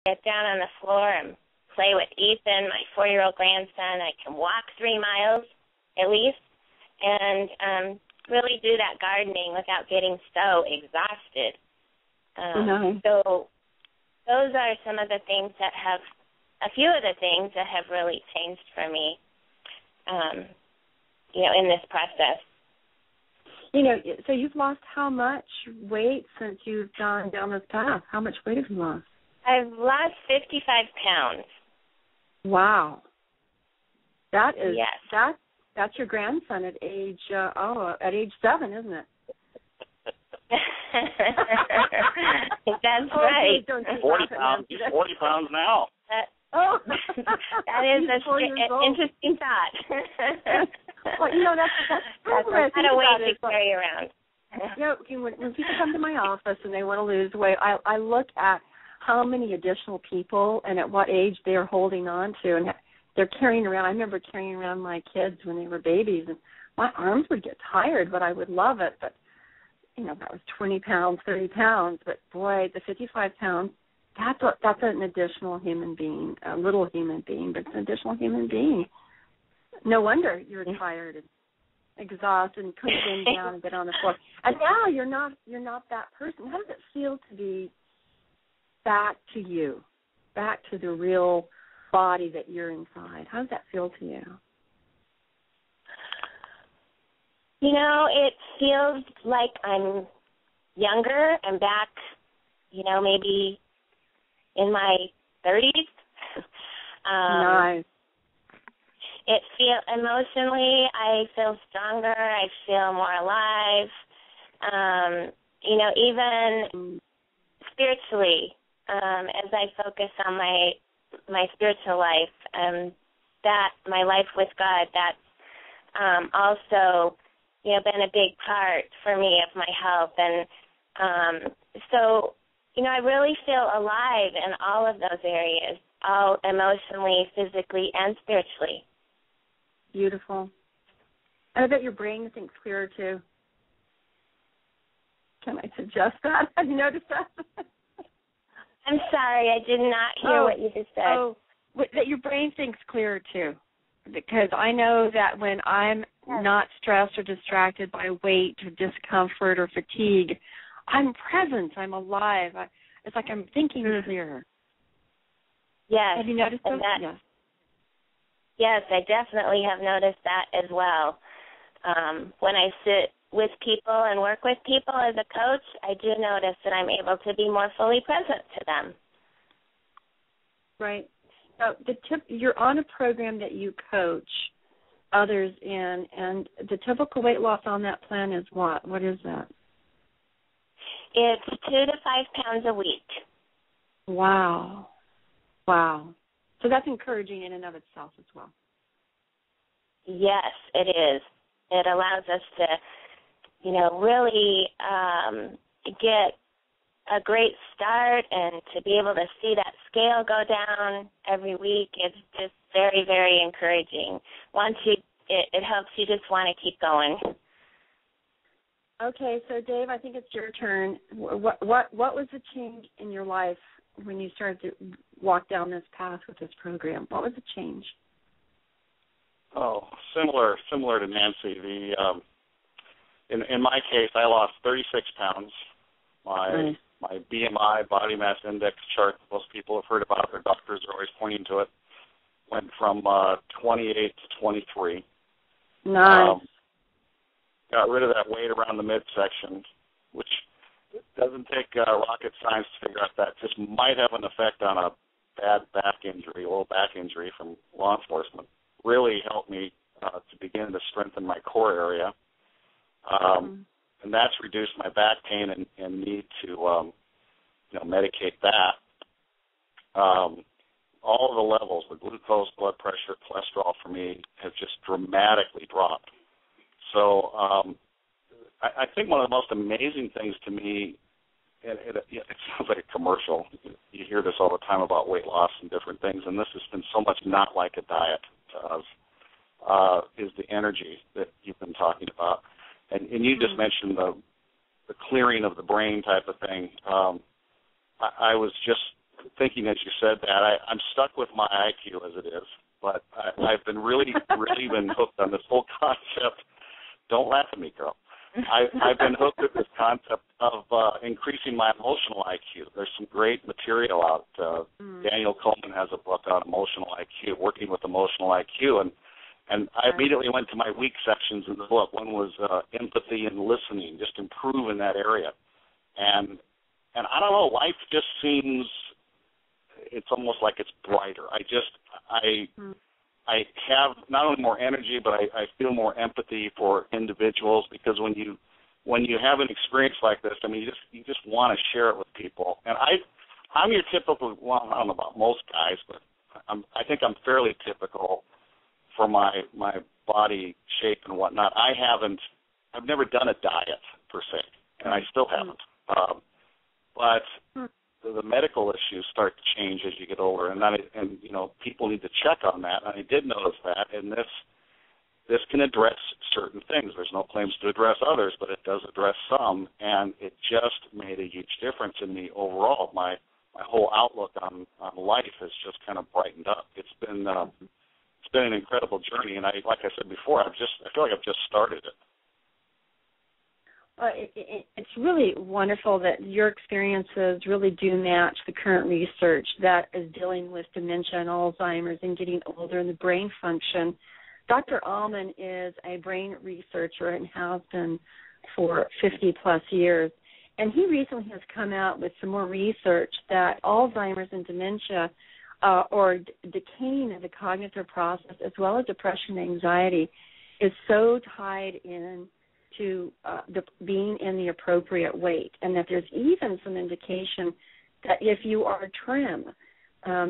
get down on the floor and play with Ethan, my 4-year-old grandson. I can walk 3 miles at least and really do that gardening without getting so exhausted. So those are some of the things that have, a few of the things that have really changed for me, in this process. So you've lost how much weight since you've gone down this path? How much weight have you lost? I've lost 55 pounds. Wow. That is, yes. That's your grandson at age 7, isn't it? That's right. 40 pounds. He's 40 pounds now. That is an interesting thought. Well, that's not a weight to carry around. When people come to my office and they want to lose weight, I look at how many additional people and at what age they're holding on to, and they're carrying around. I remember carrying around my kids when they were babies, and my arms would get tired, but I would love it. But that was 20 pounds, 30 pounds. But boy, the 55 pounds. That's an additional human being, a little human being, but it's an additional human being. No wonder you're tired and exhausted and couldn't bend down and get on the floor. And now you're not that person. How does it feel to be back to you, back to the real body that you're inside? How does that feel to you? It feels like I'm younger. I'm back, maybe in my 30s. Nice. Emotionally, I feel stronger. I feel more alive. Even spiritually, as I focus on my spiritual life, that my life with God, that's also, been a big part for me of my health. And so, I really feel alive in all of those areas, all emotionally, physically, and spiritually. Beautiful. I bet your brain thinks clearer, too. Can I suggest that? Have you noticed that? I'm sorry, I did not hear what you just said. That your brain thinks clearer, too. Because I know that when I'm not stressed or distracted by weight or discomfort or fatigue, I'm present. I'm alive. It's like I'm thinking clearer. Yes. Have you noticed that? Yes. Yes, I definitely have noticed that as well. When I sit with people and work with people as a coach, I do notice that I'm able to be more fully present to them. Right. So you're on a program that you coach others in, and the typical weight loss on that plan is what? What is that? It's 2 to 5 pounds a week. Wow. So that's encouraging in and of itself as well. Yes, it is. It allows us to, really get a great start and to be able to see that scale go down every week. It's just very, very encouraging. It helps you just want to keep going. Okay, so Dave, I think it's your turn. What was the change in your life when you started to walk down this path with this program? What was the change? Oh, similar to Nancy. In my case, I lost 36 pounds. My BMI, body mass index chart that most people have heard about, their doctors are always pointing to it, went from 28 to 23. Nice. Got rid of that weight around the midsection, which doesn't take rocket science to figure out that just might have an effect on a bad back injury, low back injury from law enforcement. Really helped me to begin to strengthen my core area. And that's reduced my back pain and need to, medicate that. All of the levels, the glucose, blood pressure, cholesterol for me have just dramatically dropped. So I think one of the most amazing things to me, it sounds like a commercial. You hear this all the time about weight loss and different things, and this has been so much not like a diet to us, is the energy that you've been talking about. And you just mentioned the clearing of the brain type of thing. I was just thinking as you said that. I'm stuck with my IQ as it is, but I've been really been hooked on this whole concept. Don't laugh at me, girl. I've been hooked at this concept of increasing my emotional IQ. There's some great material out. Daniel Coleman has a book on emotional IQ, working with emotional IQ, and I immediately went to my weak sections in the book. One was empathy and listening, just improve in that area. And I don't know, life just seems, it's almost like it's brighter. I have not only more energy, but I feel more empathy for individuals, because when you have an experience like this, I mean, you just want to share it with people. And I'm your typical, well, I don't know about most guys, but I think I'm fairly typical for my body shape and whatnot. I've never done a diet per se, and I still haven't. But the medical issues start to change as you get older, and you know, people need to check on that. And I did notice that, and this can address certain things. There's no claims to address others, but it does address some, and it just made a huge difference in me overall. My whole outlook on life has just kind of brightened up. It's been an incredible journey, and like I said before, I feel like I've just started it. It's really wonderful that your experiences really do match the current research that is dealing with dementia and Alzheimer's and getting older and the brain function. Dr. Allman is a brain researcher and has been for 50-plus years. And he recently has come out with some more research that Alzheimer's and dementia or decaying of the cognitive process, as well as depression and anxiety, is so tied in to being in the appropriate weight, and that there's even some indication that if you are trim,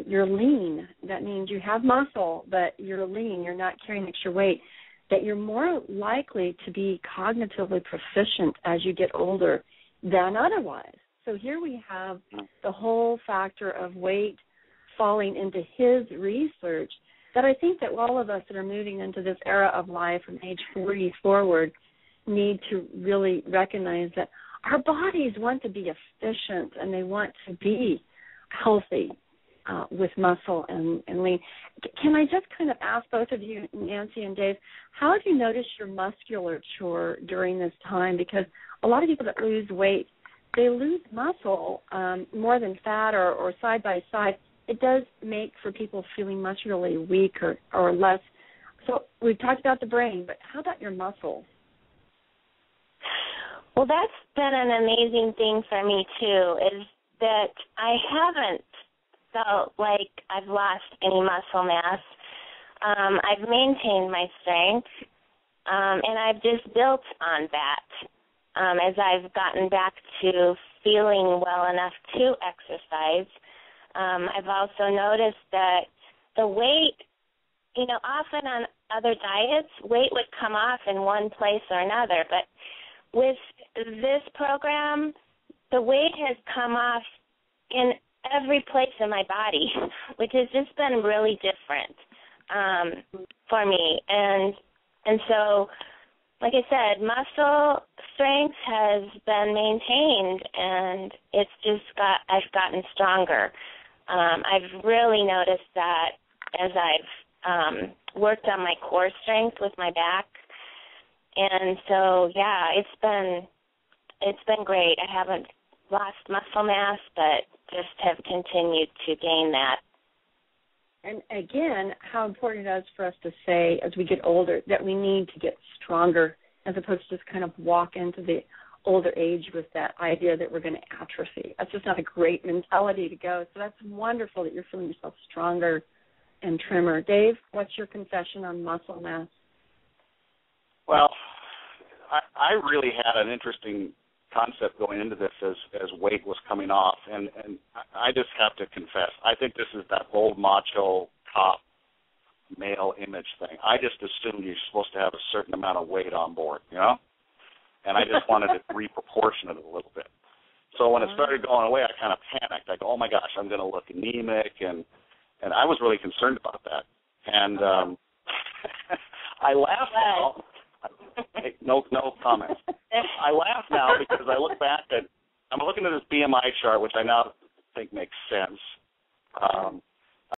you're lean, that means you have muscle, but you're lean, you're not carrying extra weight, that you're more likely to be cognitively proficient as you get older than otherwise. So here we have the whole factor of weight falling into his research, that I think that all of us that are moving into this era of life from age 40 forward need to really recognize that our bodies want to be efficient and they want to be healthy with muscle and lean. Can I just kind of ask both of you, Nancy and Dave, how have you noticed your musculature during this time? Because a lot of people that lose weight, they lose muscle more than fat or side by side. It does make for people feeling muscularly weak or less. So we've talked about the brain, but how about your muscle? Well, that's been an amazing thing for me, too, is that I haven't felt like I've lost any muscle mass. I've maintained my strength, and I've just built on that as I've gotten back to feeling well enough to exercise. I've also noticed that the weight, you know, often on other diets, weight would come off in one place or another, but with this program, the weight has come off in every place in my body, which has just been really different for me. And so, like I said, muscle strength has been maintained, and I've gotten stronger. I've really noticed that as I've worked on my core strength with my back. And so, yeah, it's been great. I haven't lost muscle mass, but just have continued to gain that. And again, how important it is for us to say as we get older that we need to get stronger, as opposed to just kind of walk into the older age with that idea that we're going to atrophy. That's just not a great mentality to go. So that's wonderful that you're feeling yourself stronger and trimmer. Dave, what's your confession on muscle mass? Well, I really had an interesting concept going into this as weight was coming off, and I just have to confess, I think this is that old macho cop male image thing. I just assumed you're supposed to have a certain amount of weight on board, you know? And I just wanted to reproportion it a little bit. So when it started going away, I kind of panicked. I go, oh, my gosh, I'm going to look anemic, and I was really concerned about that. And I laugh now. Hey, no comments. I laugh now because I look back I'm looking at this BMI chart, which I now think makes sense, Um,